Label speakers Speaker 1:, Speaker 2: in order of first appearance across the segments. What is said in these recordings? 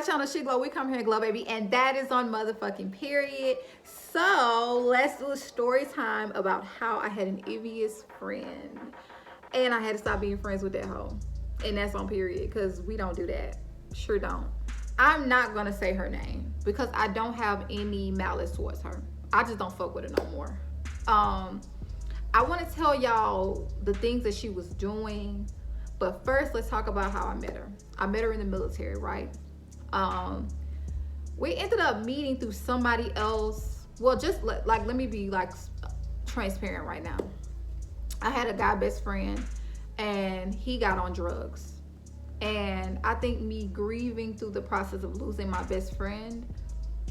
Speaker 1: channel, She Glow. We come here and glow, baby, and that is on motherfucking period. So let's do a story time about how I had an envious friend and I had to stop being friends with that hoe. And that's on period, because we don't do that. Sure don't. I'm not gonna say her name because I don't have any malice towards her. I just don't fuck with her no more. I want to tell y'all the things that she was doing, but first let's talk about how I met her. I met her in the military, right? We ended up meeting through somebody else. Well, just let me be like transparent right now. I had a guy best friend and he got on drugs. And I think me grieving through the process of losing my best friend,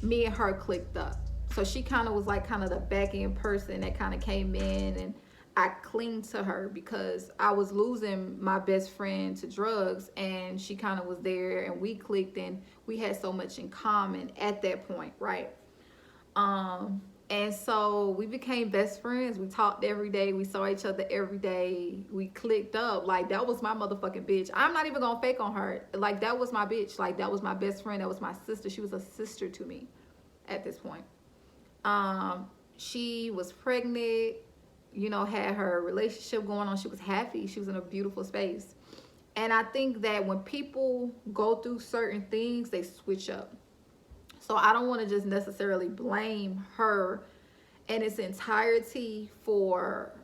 Speaker 1: me and her clicked up. So she kind of was like kind of the back end person that kind of came in, and I clinged to her because I was losing my best friend to drugs, and she kind of was there and we clicked and we had so much in common at that point, right? And so we became best friends. We talked every day. We saw each other every day. We clicked up. Like, that was my motherfucking bitch. I'm not even gonna fake on her. Like, that was my bitch. Like, that was my best friend. That was my sister. She was a sister to me at this point. She was pregnant, you know, had her relationship going on. She was happy. She was in a beautiful space. And I think that when people go through certain things, they switch up. So I don't want to just necessarily blame her in its entirety for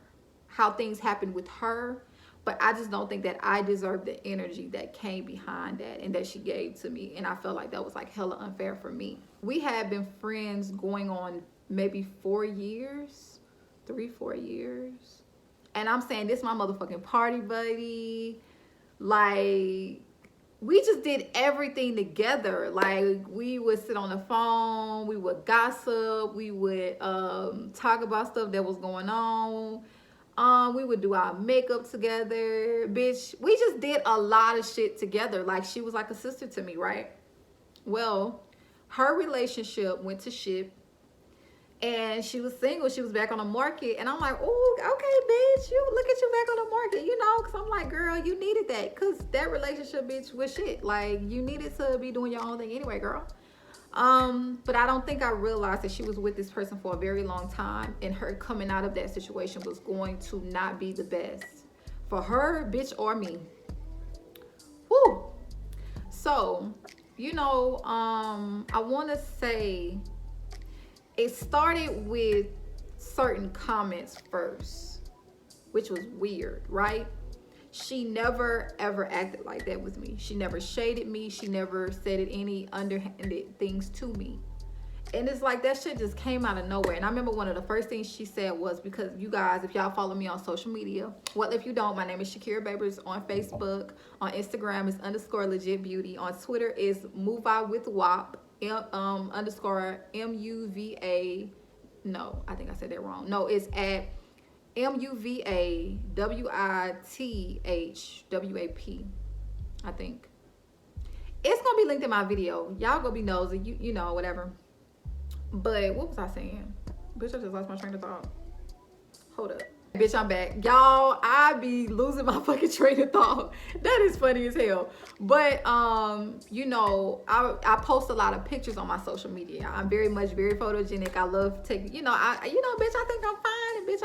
Speaker 1: how things happened with her, but I just don't think that I deserve the energy that came behind that and that she gave to me. And I felt like that was like hella unfair for me. We had been friends going on maybe 4 years, 3-4 years. And I'm saying this my motherfucking party buddy. Like, we just did everything together. Like, we would sit on the phone, we would gossip, we would talk about stuff that was going on. We would do our makeup together. Bitch, we just did a lot of shit together. Like, she was like a sister to me, right? Well, her relationship went to shit. And she was single. She was back on the market. And I'm like, oh, okay, bitch. You look at you back on the market, you know? Because I'm like, girl, you needed that. Because that relationship, bitch, was shit. Like, you needed to be doing your own thing anyway, girl. But I don't think I realized that she was with this person for a very long time. And her coming out of that situation was going to not be the best for her, bitch, or me. Woo. So, you know, I want to say, it started with certain comments first, which was weird, right? She never ever acted like that with me. She never shaded me. She never said any underhanded things to me. And it's like that shit just came out of nowhere. And I remember one of the first things she said was, because you guys, if y'all follow me on social media, well, if you don't, my name is Shakira Babers on Facebook. On Instagram is _legit beauty. On Twitter is Muva with WAP. Underscore MUVA. No, I think I said that wrong. No, it's at MUVAWITHWAP. I think it's gonna be linked in my video. Y'all gonna be nosy, you know, whatever. But what was I saying? Bitch, I just lost my train of thought. Hold up. Bitch, I'm back. Y'all, I be losing my fucking train of thought. That is funny as hell. But, you know, I post a lot of pictures on my social media. I'm very photogenic. I love taking, you know, bitch, I think I'm fine. And bitch,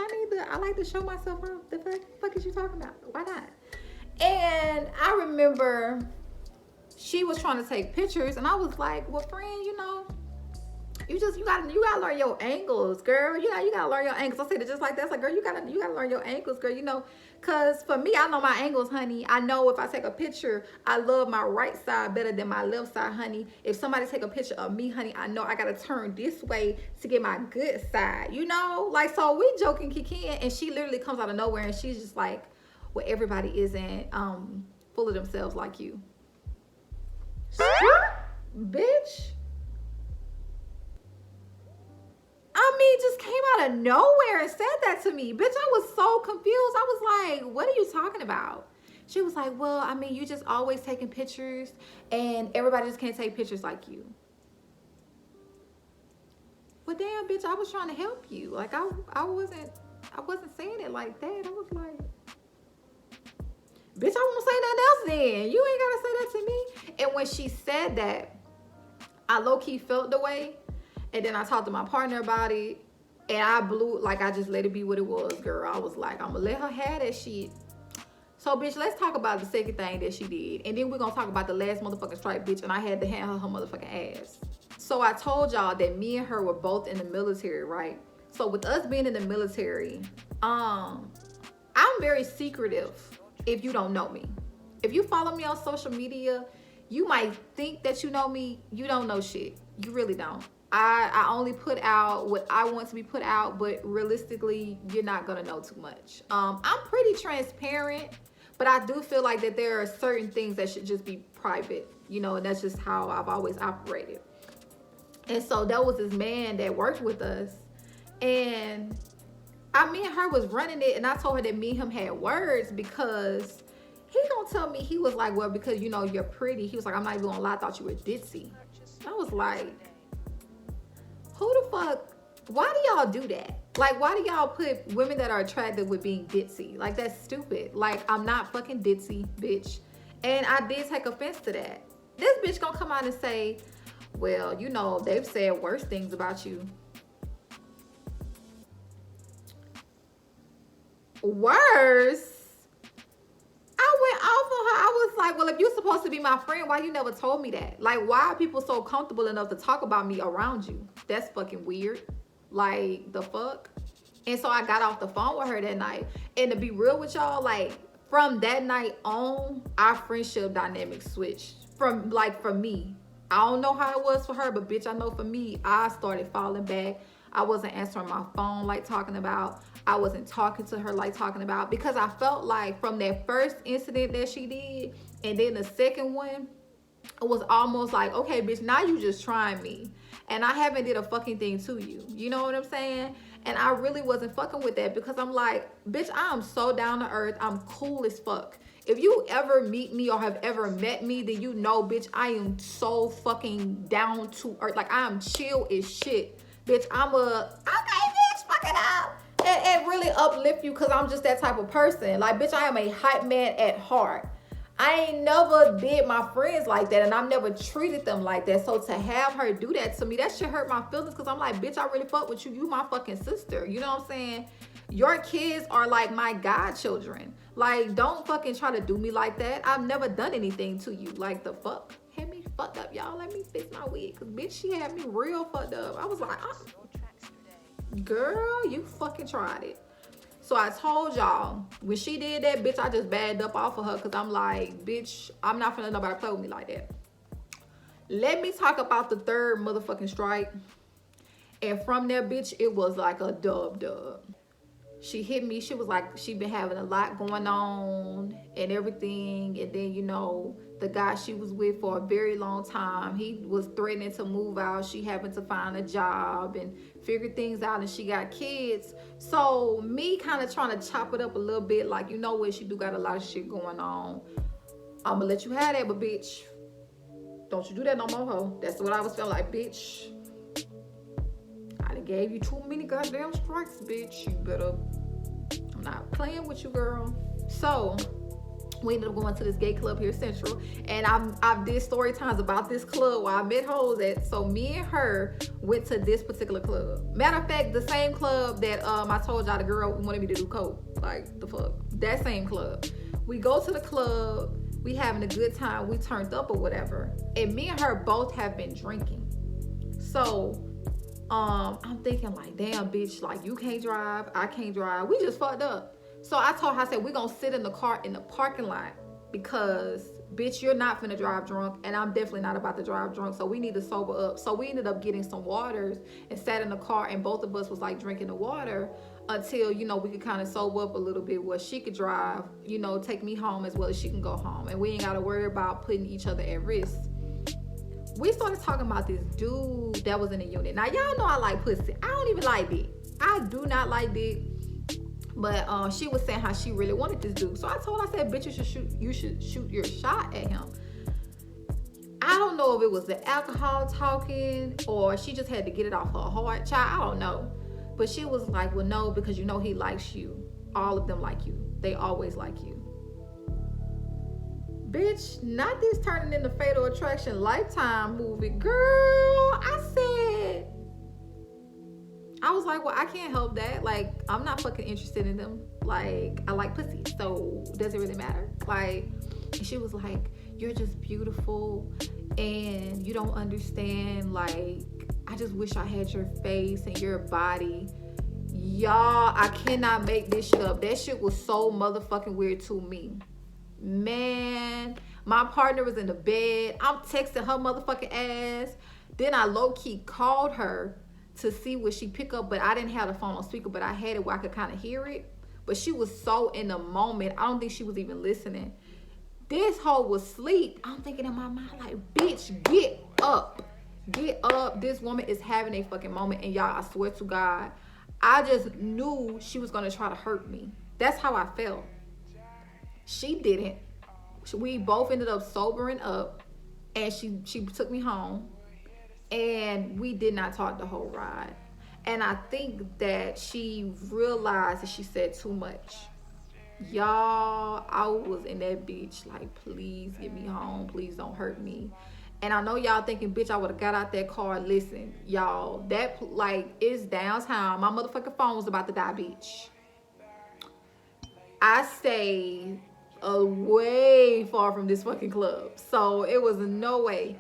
Speaker 1: I like to show myself off. The fuck is you talking about? Why not? And I remember she was trying to take pictures. And I was like, well, friend, you know, you gotta learn your angles, girl. You gotta learn your angles. I said it just like that. It's like, girl, you gotta learn your angles, girl. You know, cause for me, I know my angles, honey. I know if I take a picture, I love my right side better than my left side, honey. If somebody take a picture of me, honey, I know I gotta turn this way to get my good side. You know, like, so we joking, kikiing, and she literally comes out of nowhere and she's just like, well, everybody isn't full of themselves like you, bitch. I mean, just came out of nowhere and said that to me. Bitch, I was so confused. I was like, what are you talking about? She was like, well, I mean, you just always taking pictures and everybody just can't take pictures like you. Well, damn, bitch, I was trying to help you. Like, I wasn't saying it like that. I was like, bitch, I won't say nothing else then. You ain't gotta say that to me. And when she said that, I low-key felt the way. And then I talked to my partner about it. And I blew, like, I just let it be what it was, girl. I was like, I'm gonna let her have that shit. So, bitch, let's talk about the second thing that she did. And then we're gonna talk about the last motherfucking strike, bitch. And I had to hand her motherfucking ass. So I told y'all that me and her were both in the military, right? So with us being in the military, I'm very secretive if you don't know me. If you follow me on social media, you might think that you know me. You don't know shit. You really don't. I only put out what I want to be put out, but realistically, you're not gonna know too much. I'm pretty transparent, but I do feel like that there are certain things that should just be private, you know, and that's just how I've always operated. And so there was this man that worked with us, and me and her was running it, and I told her that me and him had words because he gonna tell me, he was like, well, because you know you're pretty. He was like, I'm not even gonna lie, I thought you were ditzy. I was like, who the fuck, why do y'all do that? Like, why do y'all put women that are attractive with being ditzy? Like, that's stupid. Like, I'm not fucking ditzy, bitch. And I did take offense to that. This bitch gonna come out and say, well, you know, they've said worse things about you. Worse? I went off on her. I was like, well, if you're supposed to be my friend, why you never told me that? Like, why are people so comfortable enough to talk about me around you? That's fucking weird. Like, the fuck? And so I got off the phone with her that night. And to be real with y'all, like, from that night on, our friendship dynamics switched. For me. I don't know how it was for her, but bitch, I know for me, I started falling back. I wasn't answering my phone like talking about. I wasn't talking to her like talking about, because I felt like from that first incident that she did, and then the second one, it was almost like, okay, bitch, now you just trying me. And I haven't did a fucking thing to you. You know what I'm saying? And I really wasn't fucking with that, because I'm like, bitch, I am so down to earth. I'm cool as fuck. If you ever meet me or have ever met me, then you know, bitch, I am so fucking down to earth. Like, I am chill as shit. Bitch, okay, bitch, fuck it up. And really uplift you, because I'm just that type of person. Like, bitch, I am a hype man at heart. I ain't never did my friends like that, and I've never treated them like that. So to have her do that to me, that shit hurt my feelings, because I'm like, bitch, I really fuck with you. You my fucking sister. You know what I'm saying? Your kids are like my godchildren. Like, don't fucking try to do me like that. I've never done anything to you. Like, the fuck? Had me fucked up, y'all. Let me fix my wig, because bitch, she had me real fucked up. I was like, girl, you fucking tried it. So I told y'all, when she did that, bitch, I just bagged up off of her, because I'm like, bitch, I'm not finna let nobody play with me like that. Let me talk about the third motherfucking strike. And from there, bitch, it was like a dub. She hit me. She was like, she been having a lot going on and everything. And then, you know, the guy she was with for a very long time, he was threatening to move out. She happened to find a job and figure things out, and she got kids. So me kind of trying to chop it up a little bit, like, you know what, she do got a lot of shit going on. I'm gonna let you have that, but bitch, don't you do that no more, ho. That's what I was feeling like, bitch. I done gave you too many goddamn strikes, bitch. You better, I'm not playing with you, girl. So we ended up going to this gay club here Central, and I did story times about this club where I met hoes at. So me and her went to this particular club. Matter of fact, the same club that I told y'all the girl wanted me to do coke. Like, the fuck, that same club. We go to the club, we having a good time, we turned up or whatever, and me and her both have been drinking. So I'm thinking like, damn, bitch, like, you can't drive, I can't drive, we just fucked up. So I told her, I said, we're gonna sit in the car in the parking lot, because bitch, you're not finna drive drunk, and I'm definitely not about to drive drunk, so we need to sober up. So we ended up getting some waters and sat in the car, and both of us was like drinking the water until, you know, we could kind of sober up a little bit where she could drive, you know, take me home as well as she can go home, and we ain't gotta worry about putting each other at risk. We started talking about this dude that was in the unit. Now, y'all know I like pussy. I don't even like dick. I do not like dick. But she was saying how she really wanted this dude. So I told her, I said, bitch, you should shoot your shot at him. I don't know if it was the alcohol talking or she just had to get it off her heart. Child, I don't know. But she was like, well, no, because you know he likes you. All of them like you. They always like you. Bitch, not this turning into Fatal Attraction Lifetime movie. Girl, I was like, well, I can't help that. Like, I'm not fucking interested in them. Like, I like pussy, so does it really matter? Like, and she was like, you're just beautiful and you don't understand. Like, I just wish I had your face and your body. Y'all, I cannot make this shit up. That shit was so motherfucking weird to me. Man, my partner was in the bed. I'm texting her motherfucking ass. Then I low-key called her to see what she pick up, but I didn't have the phone on speaker, but I had it where I could kind of hear it. But she was so in the moment, I don't think she was even listening. This hoe was asleep. I'm thinking in my mind, like, bitch, get up. Get up. This woman is having a fucking moment. And y'all, I swear to God, I just knew she was going to try to hurt me. That's how I felt. She didn't. We both ended up sobering up. And she took me home. And we did not talk the whole ride. And I think that she realized that she said too much. Y'all, I was in that bitch like, please get me home. Please don't hurt me. And I know y'all thinking, bitch, I would have got out that car. Listen, y'all, that like is downtown. My motherfucking phone was about to die, bitch. I stayed way far from this fucking club. So it was no way.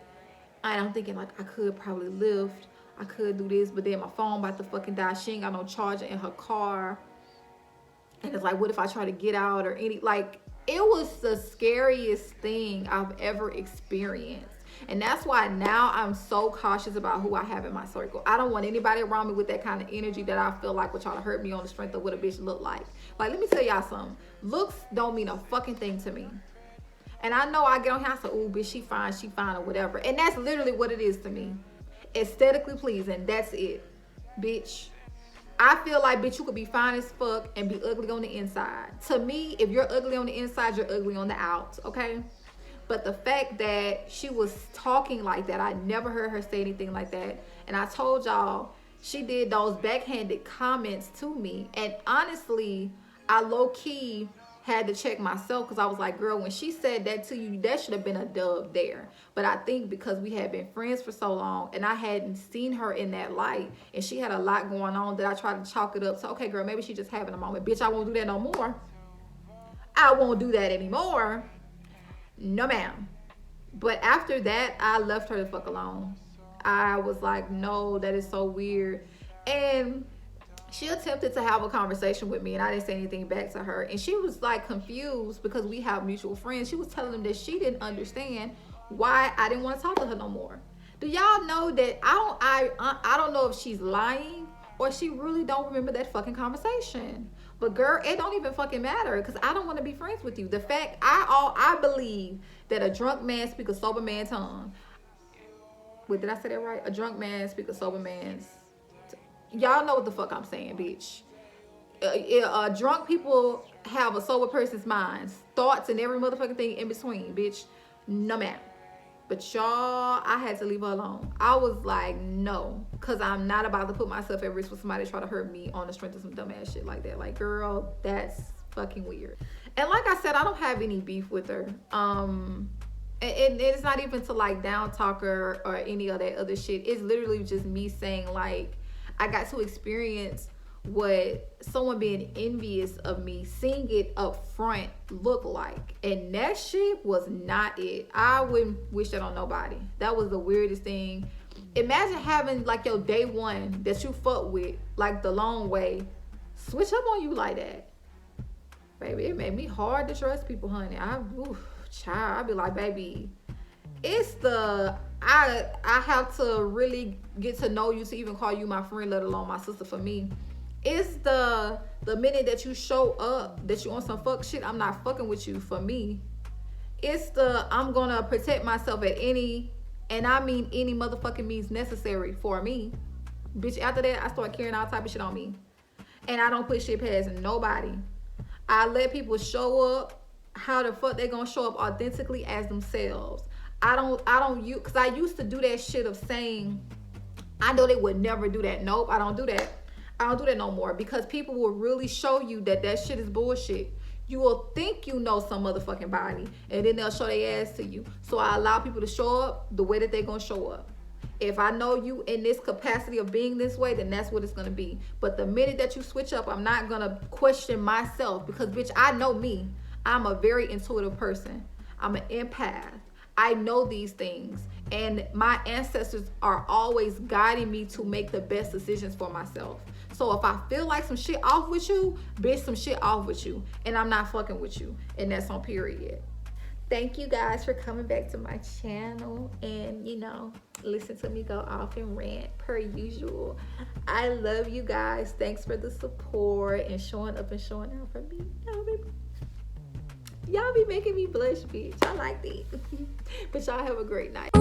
Speaker 1: And I'm thinking like I could probably lift. I could do this, but then my phone about to fucking die. She ain't got no charger in her car. And it's like, what if I try to get out or any, like, it was the scariest thing I've ever experienced. And that's why now I'm so cautious about who I have in my circle. I don't want anybody around me with that kind of energy that I feel like will try to hurt me on the strength of what a bitch look like. Like, let me tell y'all something. Looks don't mean a fucking thing to me. And I know I get on here and say, ooh, bitch, she fine, or whatever. And that's literally what it is to me. Aesthetically pleasing, that's it. Bitch. I feel like, bitch, you could be fine as fuck and be ugly on the inside. To me, if you're ugly on the inside, you're ugly on the out, okay? But the fact that she was talking like that, I never heard her say anything like that. And I told y'all, she did those backhanded comments to me. And honestly, I low-key had to check myself because I was like, girl, when she said that to you, that should have been a dub there. But I think because we had been friends for so long and I hadn't seen her in that light and she had a lot going on that I tried to chalk it up. So, okay, girl, maybe she's just having a moment. Bitch, I won't do that no more. I won't do that anymore. No, ma'am. But after that, I left her the fuck alone. I was like, no, that is so weird. And she attempted to have a conversation with me and I didn't say anything back to her. And she was like confused because we have mutual friends. She was telling them that she didn't understand why I didn't want to talk to her no more. Do y'all know that I don't know if she's lying or she really don't remember that fucking conversation. But girl, it don't even fucking matter because I don't want to be friends with you. The fact I believe that a drunk man speaks a sober man's tongue. Wait, did I say that right? A drunk man speaks a sober man's. Y'all know what the fuck I'm saying, bitch. Drunk people have a sober person's mind, thoughts, and every motherfucking thing in between, bitch. No, ma'am. But y'all, I had to leave her alone. I was like, no, because I'm not about to put myself at risk for somebody to try to hurt me on the strength of some dumbass shit like that. Like, girl, that's fucking weird. And like I said, I don't have any beef with her. And it's not even to like down talk her or any of that other shit. It's literally just me saying like, I got to experience what someone being envious of me, seeing it up front look like. And that shit was not it. I wouldn't wish that on nobody. That was the weirdest thing. Imagine having like your day one that you fuck with, like the long way, switch up on you like that. Baby, it made me hard to trust people, honey. I'd be like, baby, it's the I have to really get to know you to even call you my friend, let alone my sister. For me, it's the minute that you show up that you on some fuck shit, I'm not fucking with you. For me, it's the I'm gonna protect myself at any, and I mean any motherfucking means necessary for me. Bitch, after that, I start carrying all type of shit on me. And I don't put shit past nobody. I let people show up how the fuck they gonna show up authentically as themselves. I don't use, because I used to do that shit of saying, I know they would never do that. Nope, I don't do that. I don't do that no more because people will really show you that that shit is bullshit. You will think you know some motherfucking body, and then they'll show their ass to you. So I allow people to show up the way that they're gonna show up. If I know you in this capacity of being this way, then that's what it's gonna be. But the minute that you switch up, I'm not gonna question myself, because bitch, I know me. I'm a very intuitive person. I'm an empath. I know these things, and my ancestors are always guiding me to make the best decisions for myself. So if I feel like some shit off with you, bitch, some shit off with you, and I'm not fucking with you, and that's on period. Thank you guys for coming back to my channel and, you know, listen to me go off and rant per usual. I love you guys. Thanks for the support and showing up and showing out for me. Y'all be making me blush, bitch. I like that. But y'all have a great night.